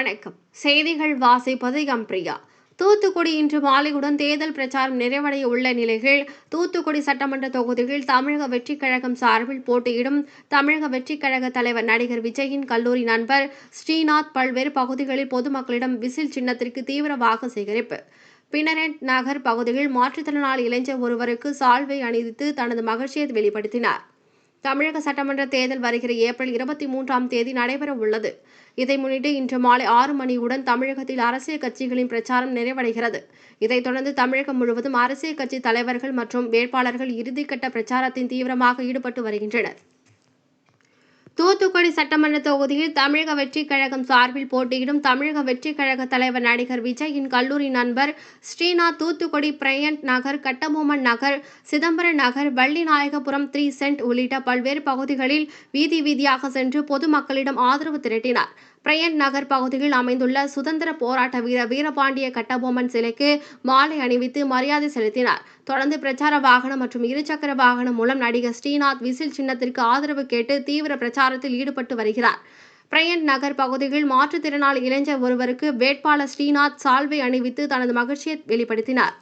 வணக்கம். செய்திகள் வாசிப்பது எம்பிரியா. தூத்துக்குடி இன்று மாலையுடன் தேர்தல் பிரச்சாரம் நிறைவடைய உள்ள நிலையில் தூத்துக்குடி சட்டமன்ற தொகுதியில் தமிழக வெற்றிக் கழகம் சார்பில் போட்டியிடும் தமிழக வெற்றிக் கழக தலைவர் நடிகர் விஜயின் கல்லூரி நண்பர் ஸ்ரீநாத் பல்வேறு பகுதிகளில் பொதுமக்களிடம் விசில் சின்னத்திற்கு தீவிர வாக்கு சேகரிப்பு. பினரட் நகர் பகுதியில் மாற்றுத்திறனாளி இளைஞர் ஒருவருக்கு சால்வை அணிவித்து தனது மகிழ்ச்சியை வெளிப்படுத்தினார். தமிழக சட்டமன்ற தேர்தல் வருகிற ஏப்ரல் 23ஆம் தேதி நடைபெற உள்ளது. இதை முன்னிட்டு இன்று மாலை 6 மணியுடன் தமிழகத்தில் அரசியல் கட்சிகளின் பிரச்சாரம் நிறைவடைகிறது. இதைத் தொடர்ந்து தமிழகம் முழுவதும் அரசியல் கட்சி தலைவர்கள் மற்றும் வேட்பாளர்கள் இறுதிக்கட்ட பிரச்சாரத்தில் தீவிரமாக ஈடுபட்டு வருகின்றனர். தூத்துக்குடி சட்டமன்ற தொகுதியில் தமிழக வெற்றிக் கழகம் சார்பில் போட்டியிடும் தமிழக வெற்றிக் கழக தலைவர் நடிகர் விஜயின் கல்லூரி நண்பர் ஸ்ரீநாத் தூத்துக்குடி பிரையண்ட் நகர், கட்டபொம்மன் நகர், சிதம்பரம் நகர், வள்ளிநாயகபுரம், 3 சென்ட் உள்ளிட்ட பல்வேறு பகுதிகளில் வீதி வீதியாக சென்று பொதுமக்களிடம் ஆதரவு திரட்டினார். பிரையண்ட் நகர் பகுதியில் அமைந்துள்ள சுதந்திர போராட்ட வீரர் வீரபாண்டிய கட்டபொம்மன் சிலைக்கு மாலை அணிவித்து மரியாதை செலுத்தினார். தொடர்ந்து பிரச்சார வாகனம் மற்றும் இருசக்கர வாகனம் மூலம் நடிகர் ஸ்ரீநாத் விசில் சின்னத்திற்கு ஆதரவு கேட்டு தீவிர பிரச்சாரத்தில் ஈடுபட்டு வருகிறார். பிரையண்ட் நகர் பகுதியில் மாற்றுத்திறனாளி இளைஞர் ஒருவருக்கு வேட்பாளர் ஸ்ரீநாத் சால்வை அணிவித்து தனது மகிழ்ச்சியை வெளிப்படுத்தினார்.